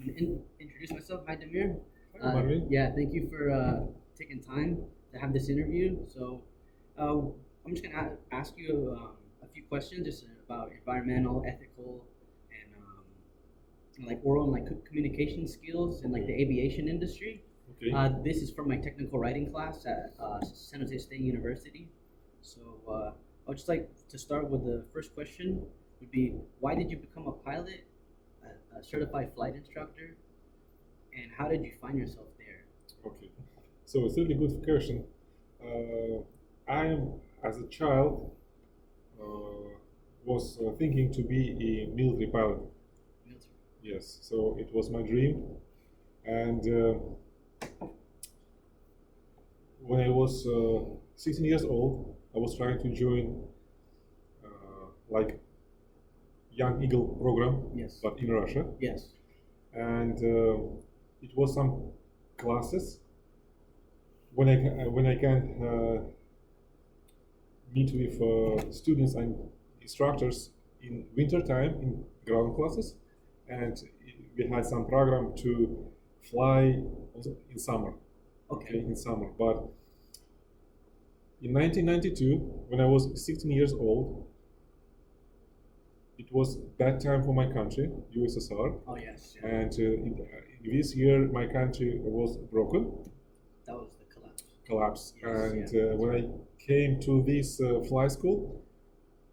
I'm gonna introduce myself. Hi, Damir. Marvin? Yeah, thank you for taking time to have this interview. So, uh, I'm just gonna ask you a few questions just about environmental, ethical, and like oral and like communication skills in like the aviation industry. Okay. This is from my technical writing class at San Jose State University. So, I would just like to start with the first question. Would be why did you become a pilot, a certified flight instructor, and how did you find yourself there? Okay. So it's a really good question. I am, as a child, was thinking to be a military pilot. Military. Yes. So it was my dream, and when I was 16 years old, I was trying to join like Young Eagle program, Yes. but in Russia, Yes. and it was some classes when I can meet with students and instructors in winter time in ground classes, and we had some program to fly also in summer. Okay. In summer, but in 1992, when I was 16 years old, it was bad time for my country, USSR, Oh yes. Yeah. and in this year my country was broken, That was the collapse. collapsed. Yes, And yeah. when I came to this fly school,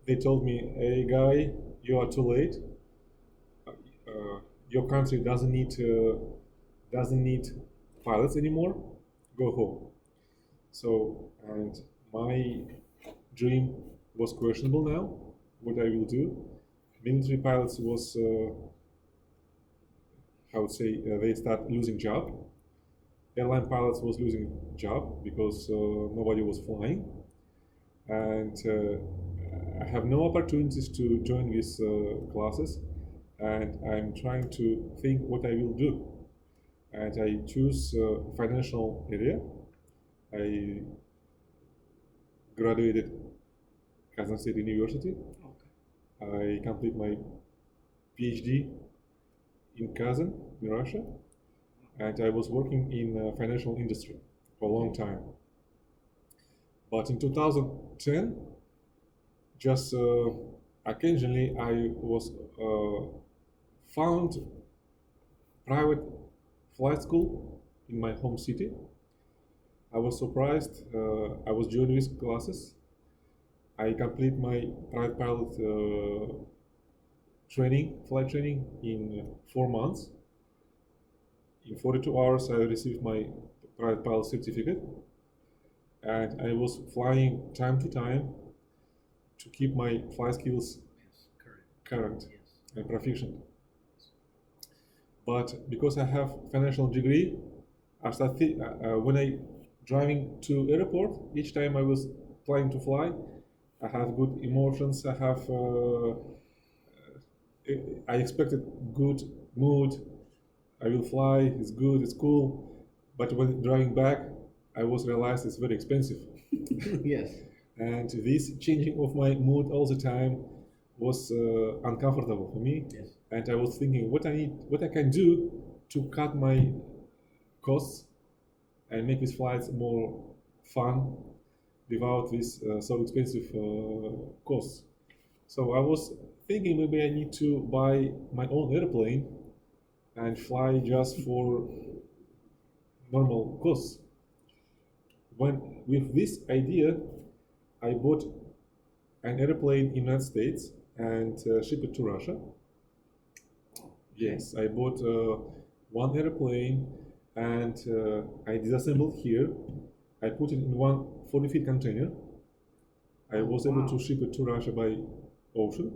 they told me, "Hey, guy, you are too late. Your country doesn't need pilots anymore. Go home." So, and my dream was questionable now. What I will do? Military pilots was, I would say, they start losing job. Airline pilots was losing job because nobody was flying, and I have no opportunities to join these classes, and I'm trying to think what I will do, and I choose financial area. I graduated Kazan State University. Okay. I complete my PhD in Kazan, in Russia, and I was working in financial industry for a long time. But in 2010, just occasionally I was found private flight school in my home city. I was surprised. I was joining these classes. I complete my private pilot flight training in 4 months. In 42 hours, I received my private pilot certificate, and I was flying time to time to keep my flight skills Yes. current Yes. and proficient. But because I have financial degree, I started when I driving to airport. Each time I was planning to fly, I have good emotions. I expected good mood. I will fly. It's good. It's cool. But when driving back, I was realized it's very expensive. Yes. And this changing of my mood all the time was uncomfortable for me. Yes. And I was thinking what I can do to cut my costs and make these flights more fun without this so expensive costs. So I was thinking maybe I need to buy my own airplane and fly just for normal costs. When with this idea, I bought an airplane in the United States and shipped it to Russia. Yes, I bought one airplane and I disassembled here. I put it in one 40-feet container. I was able to ship it to Russia by ocean,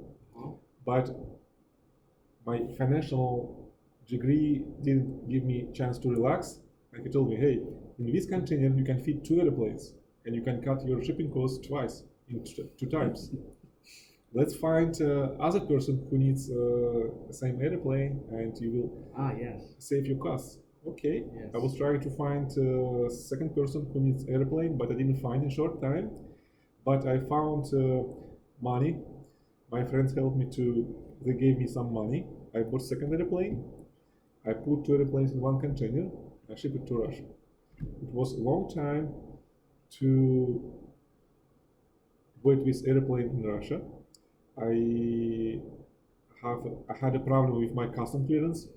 but my financial degree didn't give me a chance to relax. Like he told me, hey, in this container you can fit two airplanes and you can cut your shipping costs twice, in two times. Let's find other person who needs the same airplane and you will Yes. save your costs. Okay, Yes. I was trying to find a second person who needs airplane, but I didn't find in short time. But I found money. My friends helped me to, they gave me some money. I bought second airplane I put 2 airplanes in one container and shipped it to Russia. It was a long time to wait with airplane in Russia. I had a problem with my custom clearance.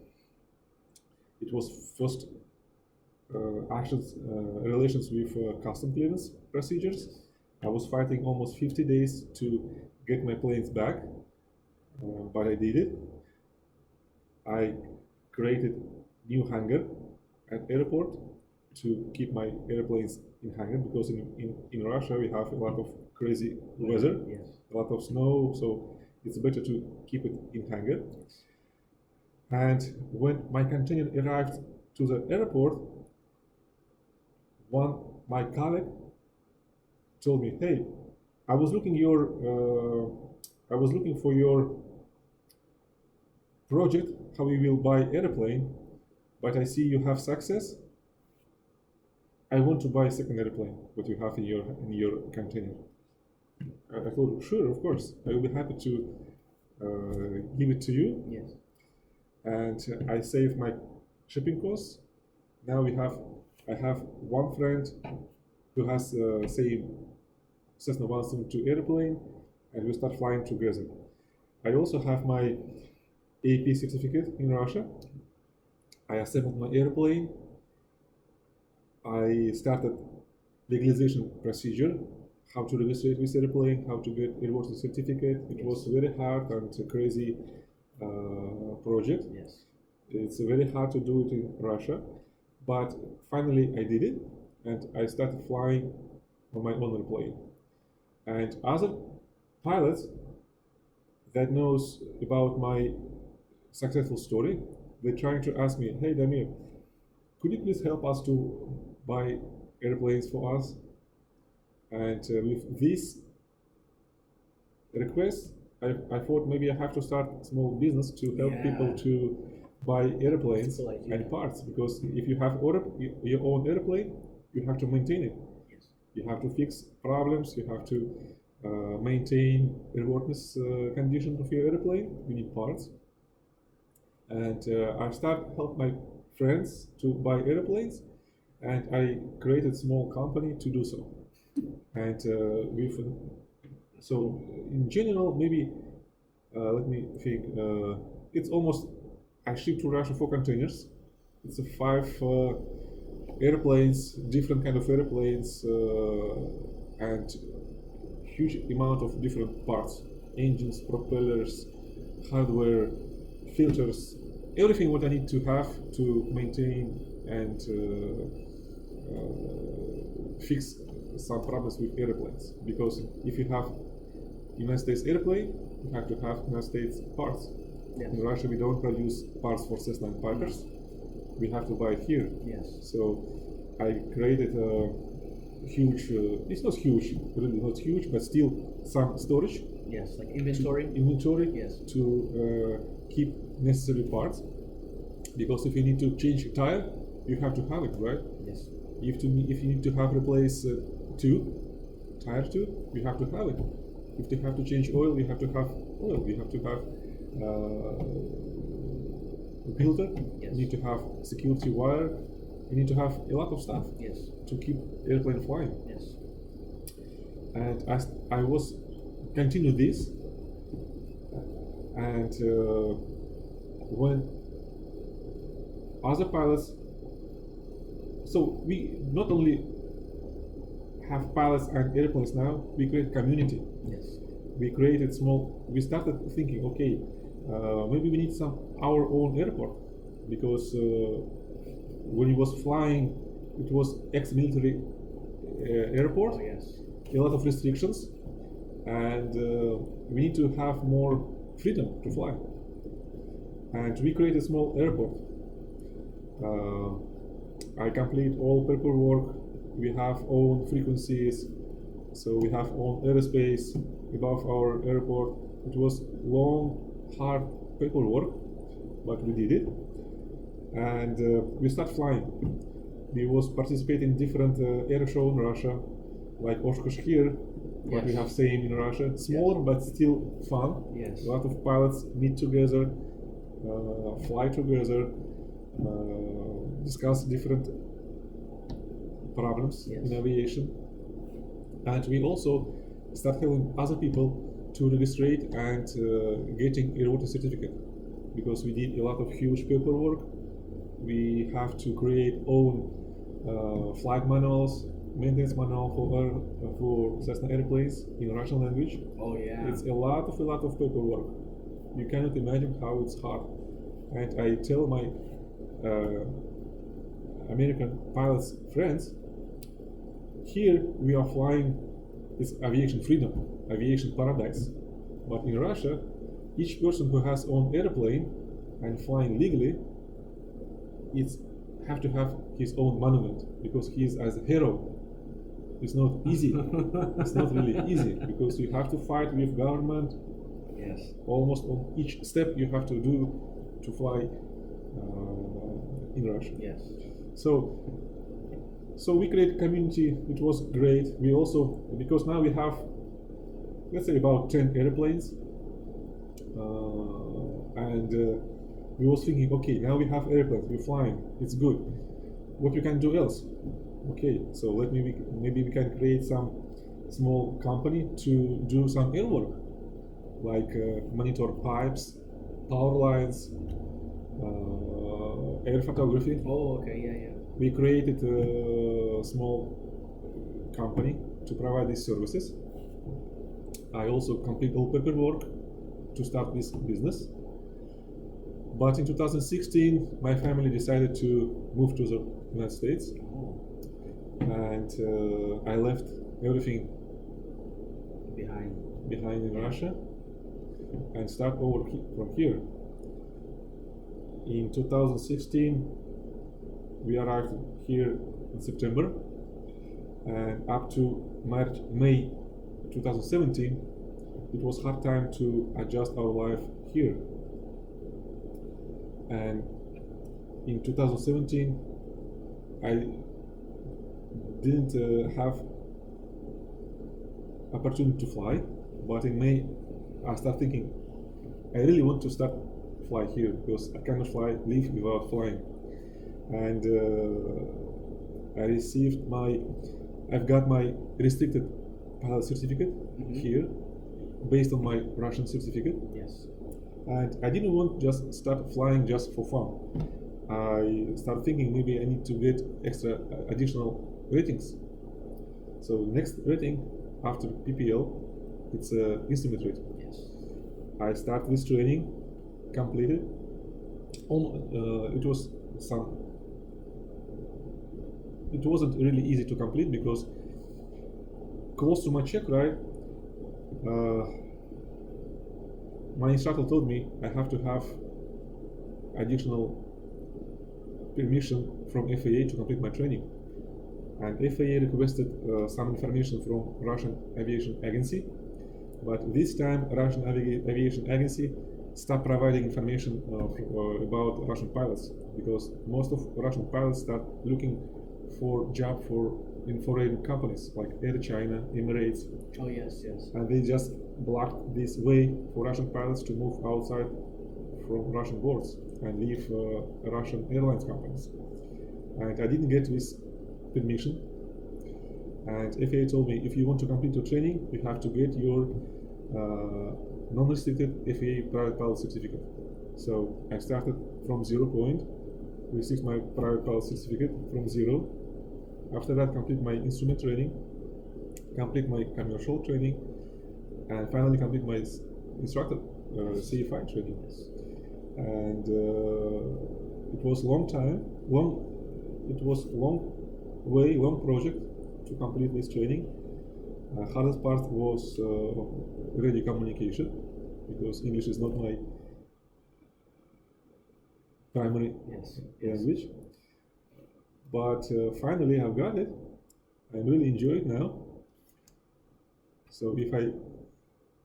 It was first relations with custom clearance procedures. I was fighting almost 50 days to get my planes back, but I did it. I created new hangar at airport to keep my airplanes in hangar because in Russia we have a lot of crazy weather, a lot of snow, so it's better to keep it in hangar. And when my container arrived to the airport, my colleague told me, "Hey, I was looking for your project, how you will buy airplane, but I see you have success. I want to buy a second airplane, what you have in your container." I thought, sure, of course, I will be happy to give it to you. Yes. And I save my shipping costs. Now I have one friend who has same Cessna 172 airplane, and we start flying together. I also have my AP certificate in Russia. I assembled my airplane. I started legalization procedure, how to register this airplane, how to get airworthiness certificate. It was very hard and a crazy project. Yes. It's very hard to do it in Russia, but finally I did it, and I started flying on my own airplane. And other pilots that knows about my successful story, they're trying to ask me, "Hey Damir, could you please help us to buy airplanes for us?" And with this request, I thought maybe I have to start a small business to help people to buy airplanes and parts, because if you have your own airplane, you have to maintain it. Yes. You have to fix problems, you have to maintain airworthiness condition of your airplane, you need parts. And I started help my friends to buy airplanes, and I created a small company to do so. And so in general, maybe let me think. It's almost I ship to Russia 4 containers. It's 5 airplanes, different kind of airplanes, and huge amount of different parts: engines, propellers, hardware, filters, everything what I need to have to maintain and fix some problems with airplanes. Because if you have United States airplane, you have to have United States parts. Yes. In Russia, we don't produce parts for Cessna and Pipers. We have to buy it here. Yes. So I created a huge, it's not huge, really not huge, but still some storage. Yes, like inventory. Yes. To keep necessary parts. Because if you need to change a tire, you have to have it, right? Yes. If you need to have replace tire tube, you have to have it. If you have to change oil, you have to have oil. You have to have a filter. Yes. You need to have security wire. You need to have a lot of stuff. Yes. To keep airplane flying. Yes. And I was continue this, and when other pilots, so we not only have pilots and airplanes now, we create community. Yes. We created small. We started thinking, okay, maybe we need our own airport, because when it was flying, it was ex-military airport. Oh, yes. A lot of restrictions, and we need to have more freedom to fly. And we created a small airport. I complete all paperwork. We have own frequencies, so we have own airspace above our airport. It was long, hard paperwork, but we did it, and we start flying. We was participating in different air show in Russia, like Oshkosh here, but we have same in Russia. Smaller, but still fun. Yes. A lot of pilots meet together, fly together, discuss different problems Yes. in aviation, and we also start helping other people to register and getting airworthiness certificate, because we did a lot of huge paperwork. We have to create own flight manuals, maintenance manual for Cessna airplanes in Russian language. Oh yeah. It's a lot of paperwork. You cannot imagine how it's hard. And I tell my American pilots friends, here we are flying, it's aviation freedom, aviation paradise. But in Russia, each person who has own airplane and flying legally, it's have to have his own monument, because he is as a hero. It's not easy. It's not really easy, because you have to fight with government. Yes. Almost on each step you have to do to fly in Russia. Yes. So we created community. It was great. We also, because now we have, let's say, about 10 airplanes, and we was thinking, okay, now we have airplanes, we're flying, it's good. What we can do else? Okay, so maybe we can create some small company to do some air work, like monitor pipes, power lines, air photography. Oh, okay, yeah. We created a small company to provide these services. I also complete all paperwork to start this business. But in 2016, my family decided to move to the United States, and I left everything behind in Russia and start over from here. In 2016, we arrived here in September, and up to May 2017, it was hard time to adjust our life here. And in 2017, I didn't have opportunity to fly, but in May I started thinking, I really want to start fly here, because I cannot live without flying. And I've got my restricted pilot certificate here, based on my Russian certificate. Yes. And I didn't want just start flying just for fun. I started thinking maybe I need to get additional ratings. So next rating after PPL, it's instrument rating. Yes. I start this training, completed. It wasn't really easy to complete, because close to my check ride, my instructor told me I have to have additional permission from FAA to complete my training. And FAA requested some information from Russian Aviation Agency, but this time Russian Aviation Agency stopped providing information about Russian pilots, because most of Russian pilots start looking for job in foreign companies like Air China, Emirates. Oh yes. And they just blocked this way for Russian pilots to move outside from Russian boards and leave Russian airlines companies. And I didn't get this permission. And FAA told me, if you want to complete your training, you have to get your non-restricted FAA private pilot certificate. So I started from 0 point, received my private pilot certificate from 0. After that, complete my instrument training, complete my commercial training, and finally complete my instructor CFI training. And it was long project to complete this training. Hardest part was radio communication, because English is not my primary language. But finally I've got it. I really enjoy it now. So if I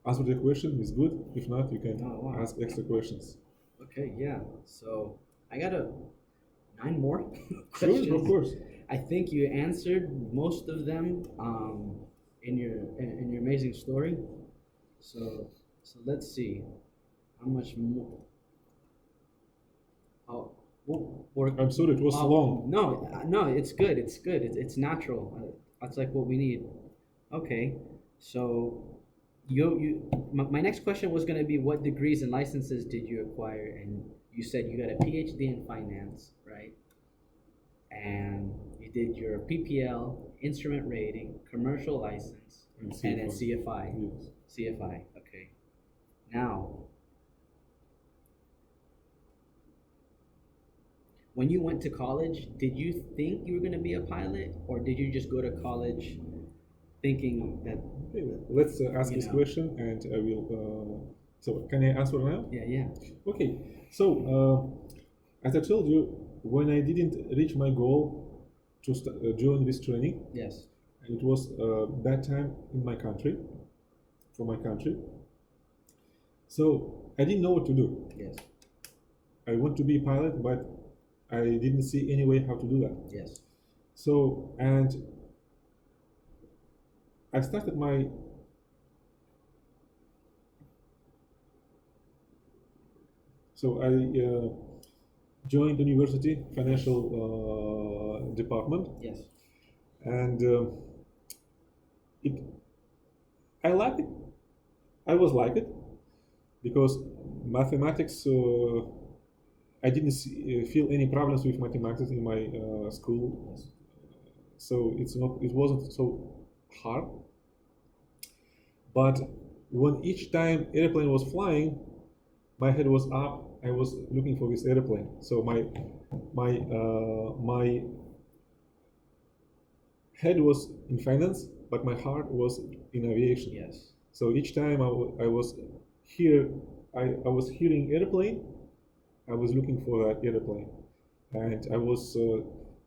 answer the question, it's good. If not, you can ask extra questions. Okay, yeah. So I got 9 more questions. Sure, of course. I think you answered most of them in your amazing story. So let's see how much more. Work. I'm sorry, it was long. No, no, it's good. It's good. It's natural. That's like what we need. Okay, so my next question was gonna be what degrees and licenses did you acquire? And you said you got a PhD in finance, right? And you did your PPL, instrument rating, commercial license, And and then CFI. CFI. Yes. CFI. Okay. Now, when you went to college, did you think you were going to be a pilot, or did you just go to college thinking that? Okay, let's ask You this know. question, and I will. So, can I answer now? Yeah, yeah. Okay. So, as I told you, when I didn't reach my goal to join this training, Yes. and it was a bad time in my country, for my country. So I didn't know what to do. Yes. I want to be a pilot, but I didn't see any way how to do that. Yes. So, and I started my joined the university financial department, Yes. and it I like it. I was like it because mathematics. I didn't feel any problems with mathematics in my school, Yes. so it wasn't so hard. But when each time airplane was flying, my head was up. I was looking for this airplane. So my head was in finance, but my heart was in aviation. Yes. So each time I was here, I was hearing airplane. I was looking for that airplane, and I was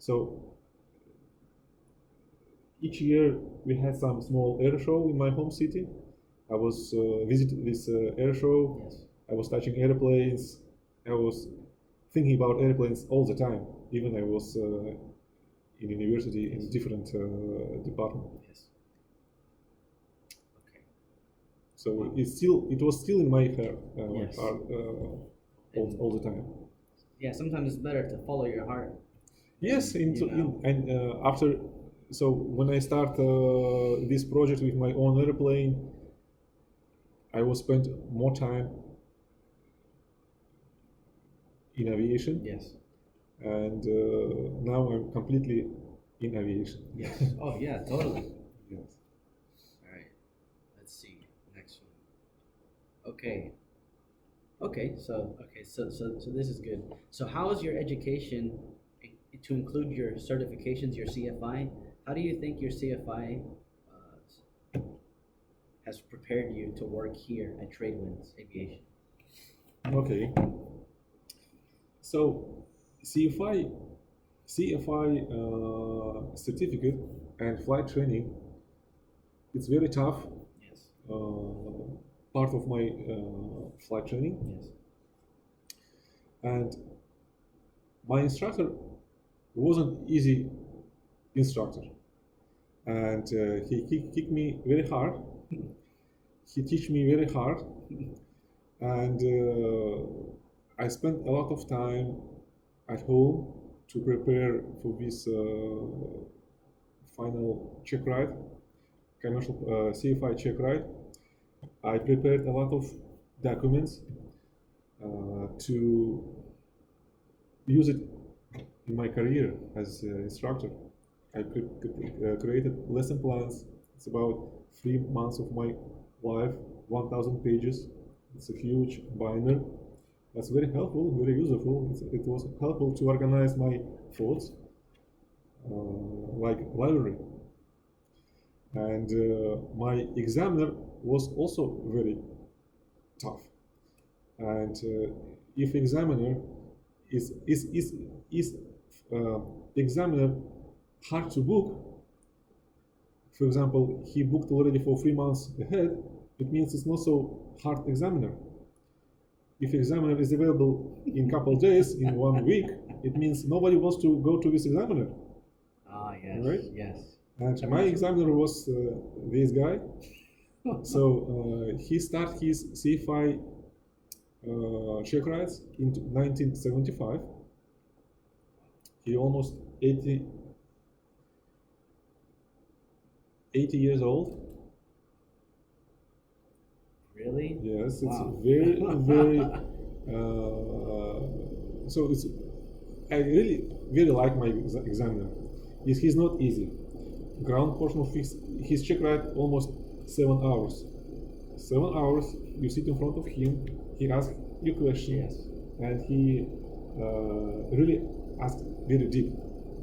so. Each year we had some small air show in my home city. I was visiting this air show. Yes. I was touching airplanes. I was thinking about airplanes all the time. Even I was in university in different department. Yes. Okay. So it was still in my heart, Yes. my heart all the time. Yeah. Sometimes it's better to follow your heart. Yes, You know. and after, so when I start this project with my own airplane, I will spend more time in aviation, Yes. and now I'm completely in aviation. Yes. Oh yeah. Totally. Yes. All right. Let's see. Next one. Okay. So this is good. So how is your education to include your certifications, your CFI? How do you think your CFI has prepared you to work here at Tradewinds Aviation? Okay. So CFI certificate and flight training, it's very tough. Yes. Part of my flight training, Yes. and my instructor wasn't easy instructor, and he kicked me very hard. He teach me very hard, and I spent a lot of time at home to prepare for this final check ride, commercial CFI check ride. I prepared a lot of documents to use it in my career as an instructor. I created lesson plans. It's about 3 months of my life, 1,000 pages. It's a huge binder. That's very helpful, very useful. It was helpful to organize my thoughts, like library. And my examiner was also very tough. And if examiner is examiner hard to book, for example, he booked already for 3 months ahead, it means it's not so hard examiner. If examiner is available in couple days, in 1 week, it means nobody wants to go to this examiner. Ah, yes. Right? Yes. And my examiner was this guy. So he started his CFI check rides in 1975, He almost 80 years old. Really? Yes, it's Wow. very, very. So it's. I really, really like my examiner. He's not easy. Ground portion of his check ride almost 7 hours. 7 hours. You sit in front of him. He asks you questions, Yes. and he really asks very deep,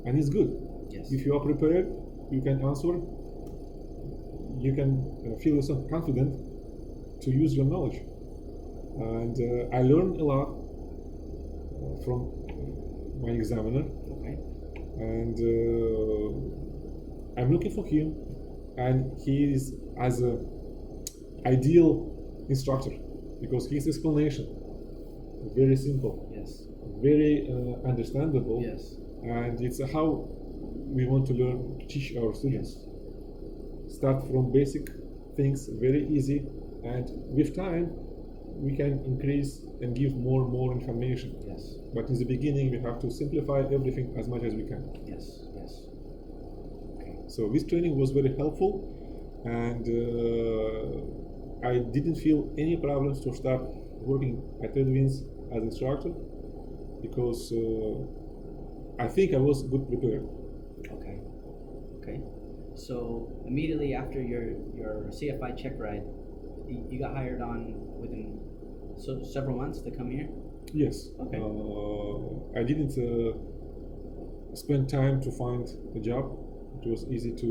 and it's good. Yes. If you are prepared, you can answer. You can feel yourself confident to use your knowledge. And I learned a lot from my examiner, Okay. and I'm looking for him, and he is as a ideal instructor because his explanation very simple, Yes. very understandable, Yes. and it's how we want to learn to teach our students. Start from basic things, very easy, and with time we can increase and give more information. Yes. But in the beginning we have to simplify everything as much as we can. Yes. Yes. Okay. So this training was very helpful, and I didn't feel any problems to start working at Redwinds as instructor because I think I was good prepared. Okay. Okay. So immediately after your CFI check ride, you got hired on within several months to come here. Yes. Okay. I didn't spend time to find a job. It was easy to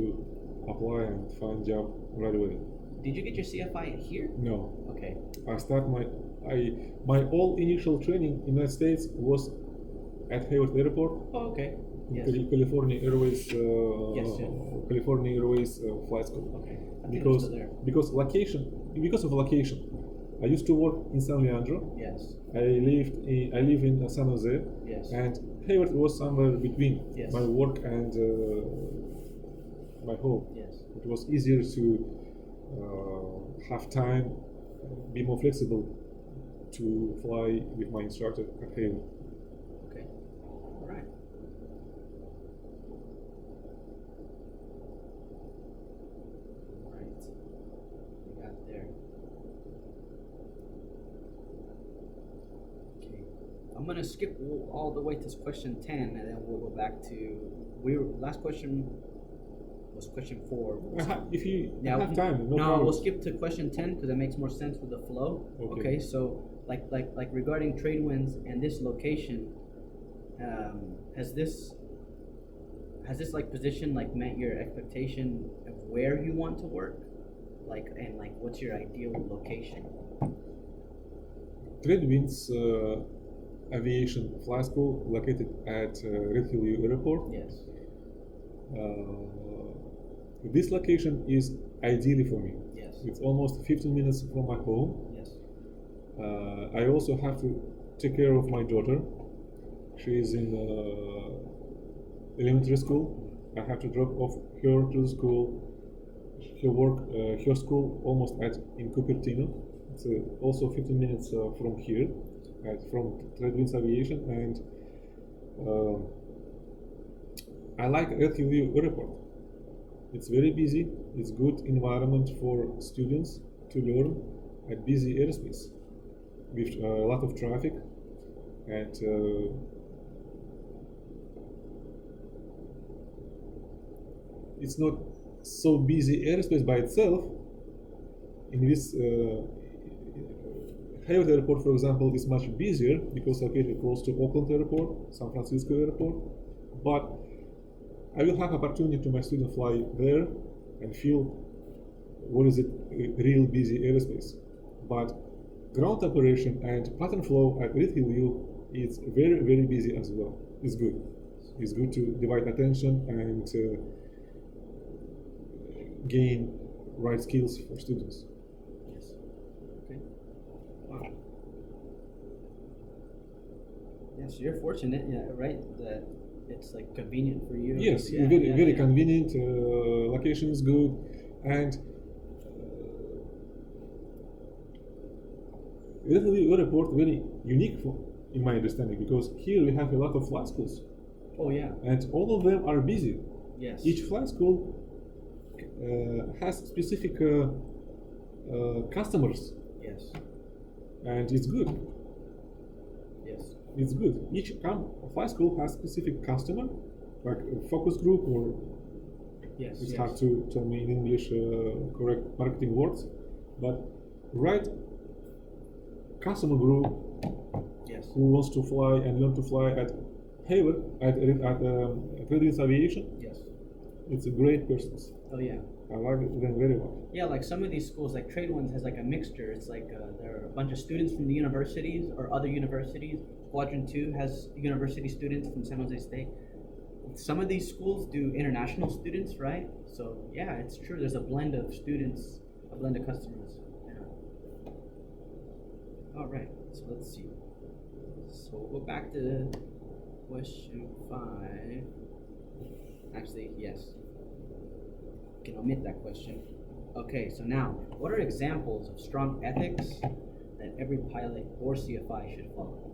apply and find a job right away. Did you get your CFI here? No. Okay. I start my all initial training in the United States was at Hayward Airport. Oh, okay. Yes. California Airways. Yes, yeah. California Airways flight school. Okay. I think I'm still there. Because of location. I used to work in San Leandro. Yes. I live in San Jose. Yes. And Hayward was somewhere between Yes. my work and my home. Yes. It was easier to have time, be more flexible to fly with my instructor at Hayward. Okay. All right. All right. We got there. Okay. I'm gonna skip all the way to question 10, and then we'll go back to last question was question 4. If you Now, have time, no no, problem. we'll skip to question 10 because that makes more sense with the flow. Okay. So like regarding trade winds and this location, has this like position like met your expectation of where you want to work, and what's your ideal location? Redwinds Aviation Flight School located at Redhill Airport. Yes. This location is ideally for me. Yes. It's almost 15 minutes from my home. Yes. I also have to take care of my daughter. She is in elementary school. I have to drop off her to the school. Her school almost in Cupertino. It's also 15 minutes from here, from Redwinds Aviation, and I like Redhill Airport. It's very busy. It's good environment for students to learn at busy airspace with a lot of traffic, and it's not so busy airspace by itself. In this Hayward Airport, for example, is much busier because located close to Oakland Airport, San Francisco Airport, but I will have opportunity to my student fly there and feel what is it real busy airspace. But ground operation and pattern flow at Redhill is very busy as well. It's good. It's good to divide attention and gain right skills for students. Yes. Okay. Wow. Yeah, so you're fortunate, right? That it's like convenient for you. Yes, Yeah, very yeah. convenient. Location is good, and Redhill Airport very unique in my understanding because here we have a lot of flight schools. Oh yeah. and all of them are busy. Yes. Each flight school has specific customers, Yes. and it's good. Yes. It's good. Each flight school has specific customer, like a focus group, or Yes. it's Yes. hard to tell me in English correct marketing words, but right customer group Yes. who wants to fly and learn to fly at Haver at Credit Aviation. Yes. It's a great persons. Oh yeah. I like them very well. Yeah, like some of these schools, like Trade Ones, has like a mixture. It's like there are a bunch of students from the universities or other universities. Quadrant 2 has university students from San Jose State. Some of these schools do international students, right? So yeah, it's true. There's a blend of students, a blend of customers. Yeah. All right. So let's see. So we'll go back to question 5. Actually, yes. You can omit that question. Okay, so now, what are examples of strong ethics that every pilot or CFI should follow?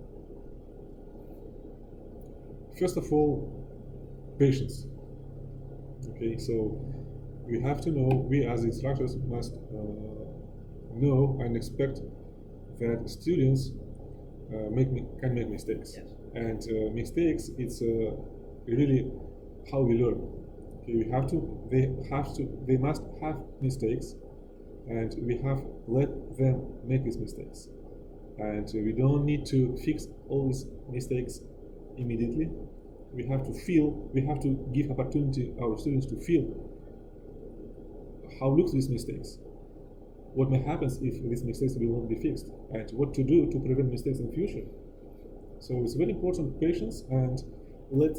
First of all, patience. Okay, so we have to know, we as instructors must know and expect that students can make mistakes. Yes. And mistakes, it's really how we learn. Okay, they must have mistakes, and we have let them make these mistakes. And we don't need to fix all these mistakes immediately. We have to give opportunity our students to feel how look these mistakes, what may happen if these mistakes will not be fixed, and what to do to prevent mistakes in the future. So it's very important patience, and let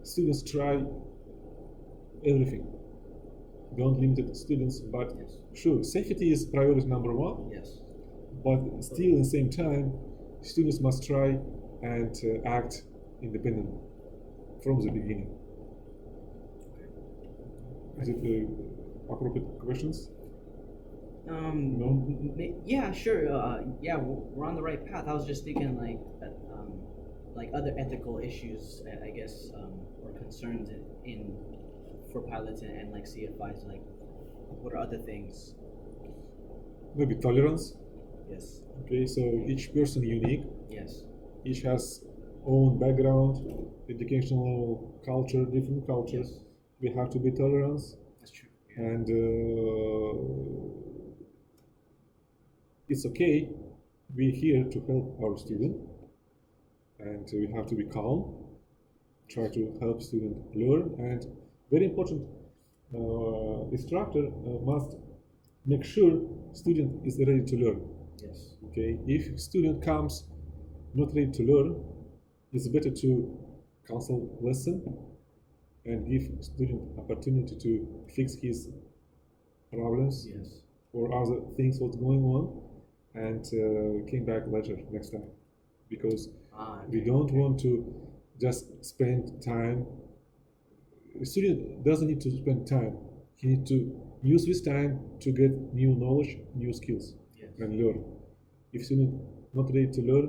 students try everything. Don't limit students, but Yes. sure, safety is priority number 1. Yes. But still, at the same time, students must try and act independently from the beginning. Is it appropriate questions? No? Yeah, sure. Yeah, we're on the right path. I was just thinking like other ethical issues, I guess, or concerns in for pilots and like CFIs. Like, what are other things? Maybe tolerance. Yes. Okay, so each person unique. Yes. Each has own background, educational culture, different cultures. Yes. We have to be tolerant, That's true. Yeah. and it's okay. We're here to help our student, and we have to be calm. Try to help student learn, and very important, instructor must make sure student is ready to learn. Yes. Okay, if student comes not ready to learn, it's better to cancel lesson and give student opportunity to fix his problems Yes. or other things what's going on, and came back later next time, because we don't want to just spend time. A student doesn't need to spend time. He needs to use this time to get new knowledge, new skills, Yes. and learn. If student not ready to learn,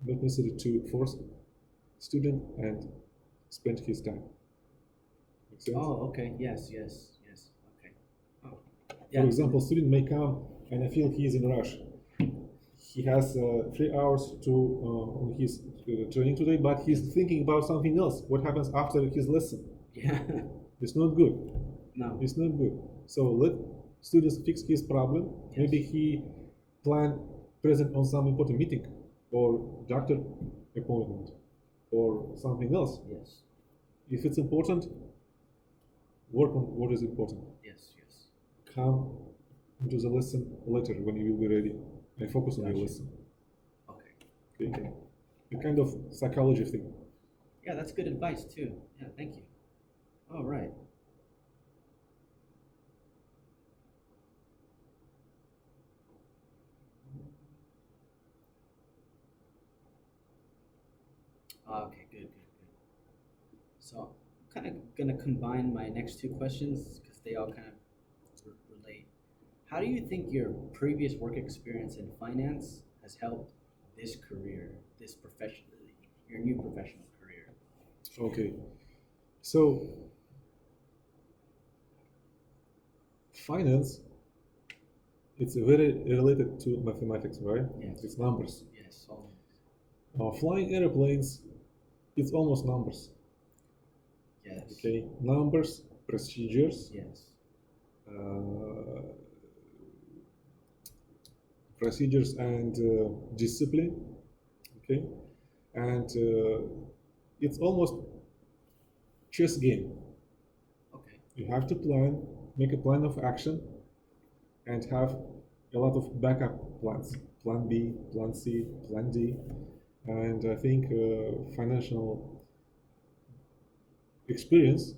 not necessary to force student and spend his time. Make sense? Oh, okay. Yes. Yes. Yes. Okay. Oh. For example, student may come and I feel he is in rush. He has 3 hours to on his training today, but he's thinking about something else. What happens after his lesson? Yeah. It's not good. No. It's not good. So let students fix his problem. Yes. Maybe he plan present on some important meeting or doctor appointment or something else. Yes. If it's important, work on what is important. Yes. Yes. Come into the lesson later when you will be ready and focus on your Gotcha. lesson. Okay. Okay? A kind of psychology thing. Yeah, that's good advice too. Yeah, thank you. All right. Okay, good, good, good. So I'm kind of gonna combine my next 2 questions because they all kind of relate. How do you think your previous work experience in finance has helped this career, this profession, your new professional career? Okay. So finance, it's very related to mathematics, right? Yes. It's numbers. Yes. Always. Flying airplanes, it's almost numbers. Yes. Okay, numbers, procedures, Yes. uh, procedures and discipline. Okay, and it's almost chess game. Okay. You have to plan, make a plan of action, and have a lot of backup plans. Plan B, Plan C, Plan D, and I think financial experience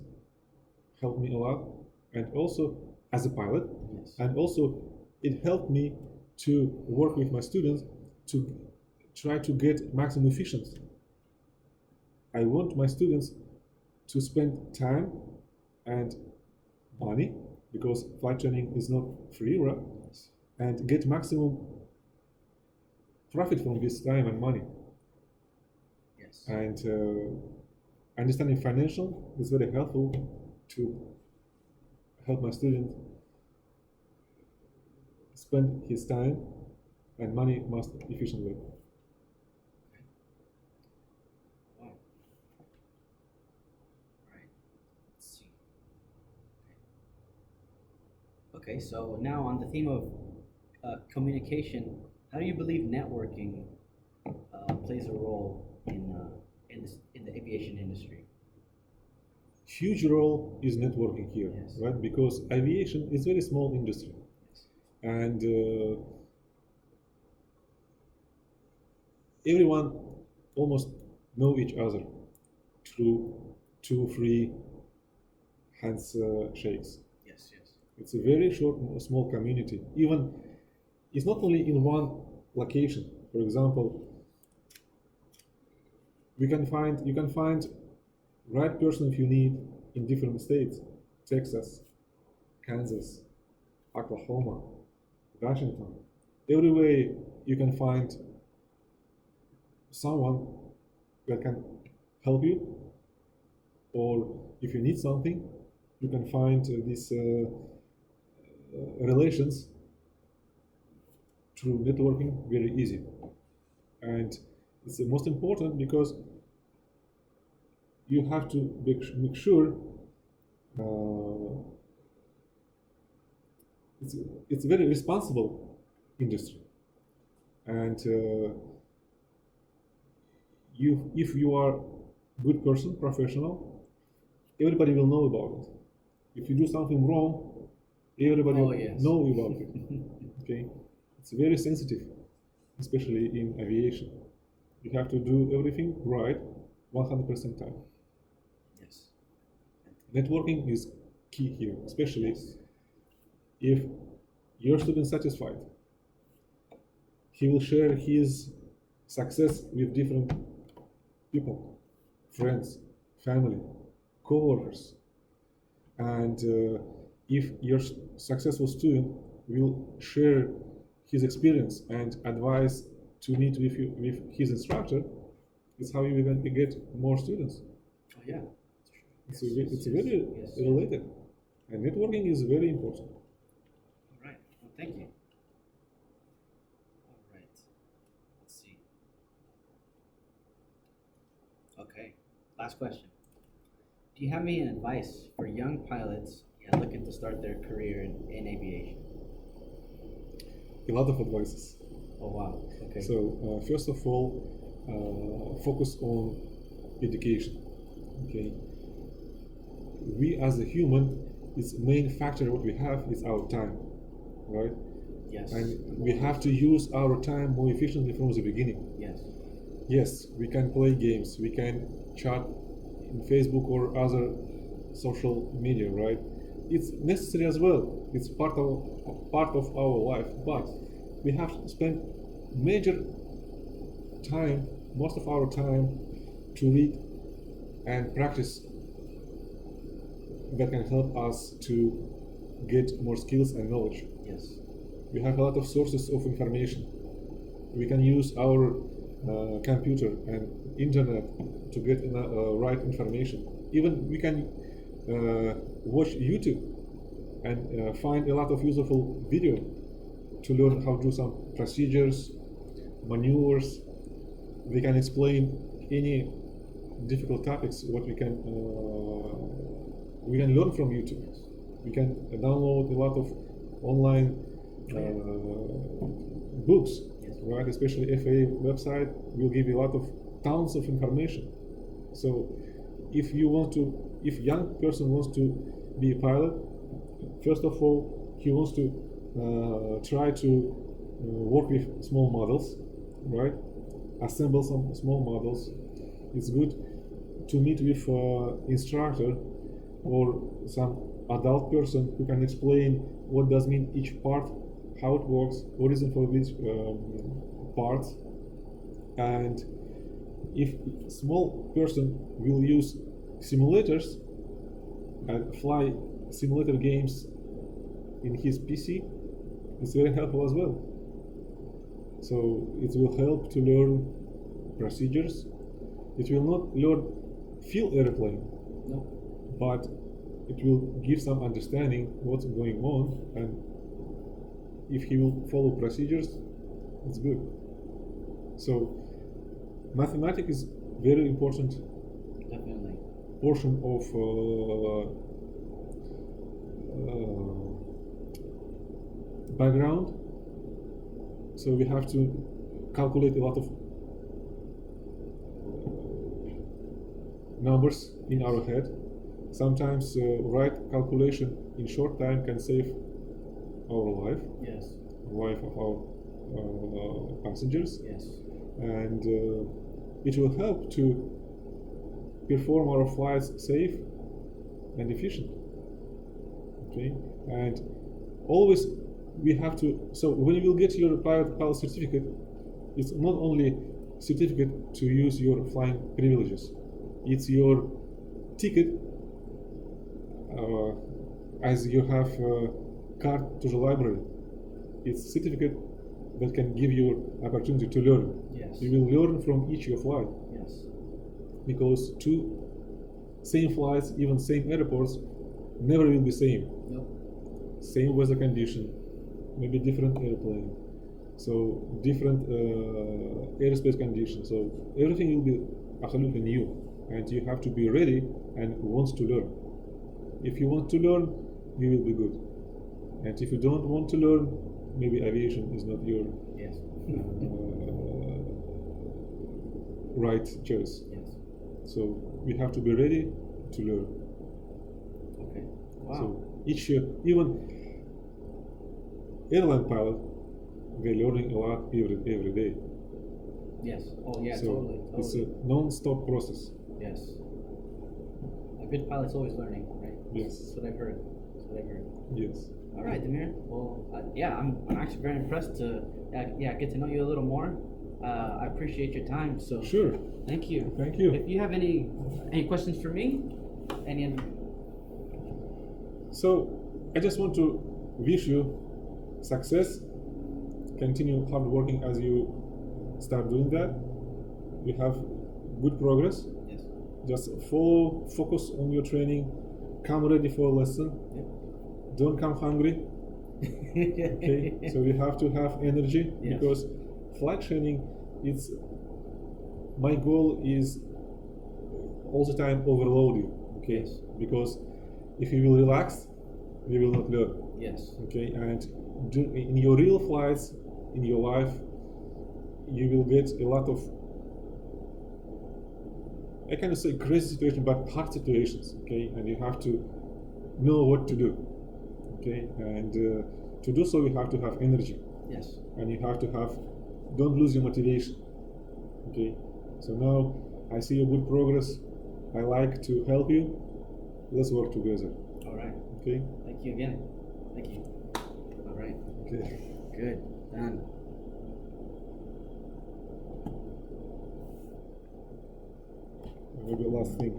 helped me a lot, and also as a pilot, Yes. and also it helped me to work with my students to try to get maximum efficiency. I want my students to spend time and money because flight training is not free, right? Yes. And get maximum profit from this time and money. Yes. And understanding financial is very helpful to help my student spend his time and money most efficiently. Wow. Right. Let's see. Okay. So now on the theme of communication, how do you believe networking plays a role in the aviation industry? Huge role is networking here, Yes. right? Because aviation is very small industry, Yes. and everyone almost know each other through 2 3 hands shakes. Yes. Yes. It's a very short, small community. Even it's not only in one location. For example, you can find right person if you need in different states: Texas, Kansas, Oklahoma, Washington. Everywhere you can find someone that can help you, or if you need something, you can find these relations through networking very easy. And it's the most important because you have to make sure uh, it's a very responsible industry, and you if you are good person, professional, everybody will know about it. If you do something wrong, everybody Oh, yes. know about it. Okay, it's very sensitive, especially in aviation. You have to do everything right 100% time. Yes. Networking is key here, especially Yes. if your student is satisfied. He will share his success with different people, friends, family, co-workers. And if your successful student will share his experience and advice to meet with his instructor, it's how you can get more students. Oh, yeah. It's, Yes, it's yes, very yes. related. And networking is very important. All right. Well, thank you. All right. Let's see. Okay. Last question. Do you have any advice for young pilots looking to start their career in aviation? A lot of advices. Oh, wow. Okay. So first of all, focus on education. Okay, we as a human, its main factor what we have is our time, right? Yes. And we have to use our time more efficiently from the beginning. Yes. Yes, we can play games, we can chat in Facebook or other social media, right? It's necessary as well. It's part of our life, but we have to spend major time, most of our time, to read and practice that can help us to get more skills and knowledge. Yes. We have a lot of sources of information. We can use our computer and internet to get right information. Even we can watch YouTube and find a lot of useful video to learn how to do some procedures, maneuvers. They can explain any difficult topics. What we can learn from YouTube. We can download a lot of online books, right? Especially FAA website will give you a lot of tons of information. So if young person wants to be a pilot, first of all, he wants to try to work with small models, right? Assemble some small models. It's good to meet with instructor or some adult person who can explain what does mean each part, how it works, what is it for which parts, and if small person will use simulators and fly simulator games in his PC, it's very helpful as well. So it will help to learn procedures. It will not learn feel airplane, No. but it will give some understanding what's going on, and if he will follow procedures, it's good. So mathematics is very important Definitely. portion of background. So we have to calculate a lot of numbers in our head. Sometimes right calculation in short time can save our life, Yes. life of our passengers, Yes. and it will help to perform our flights safe and efficient. Okay, and always we have to. So when you will get your private pilot certificate, it's not only certificate to use your flying privileges. It's your ticket, as you have a card to the library. It's certificate that can give you opportunity to learn. Yes. You will learn from each your flight, Yes. because two same flights, even same airports, never will be same. Nope. Same weather condition, maybe different airplane, so different airspace conditions. So everything will be absolutely new, and you have to be ready and wants to learn. If you want to learn, you will be good. And if you don't want to learn, maybe aviation is not your Yes. right choice. Yes. So we have to be ready to learn. Okay. Wow. So each even airline pilot, they're learning a lot every day. Yes. Oh yeah. So Totally. it's a non-stop process. Yes. A good pilot's always learning, right? Yes. That's what I've heard. That's what I've heard. Yes. All right, Damir. Well, yeah, I'm actually very impressed to get to know you a little more. I appreciate your time. So Sure. thank you. Thank you. If you have any questions for me, any So I just want to wish you success. Continue hard working as you start doing that. You have good progress. yes. Just focus on your training. Come ready for a lesson. Yep. Don't come hungry. Okay. So you have to have energy, Yes. because flight training, it's my goal is all the time overload you. Okay. Yes. Because if you will relax, you will not learn. Yes. Okay, and in your real flights, in your life, you will get a lot of, I cannot say crazy situation, but hard situations. Okay, and you have to know what to do. Okay, and to do so, you have to have energy, Yes. and you have to have, don't lose your motivation. Okay, so now I see your good progress. I like to help you. Let's work together. All right. Okay. Thank you again. Thank you. All right. Okay. Good. Done. Maybe last thing.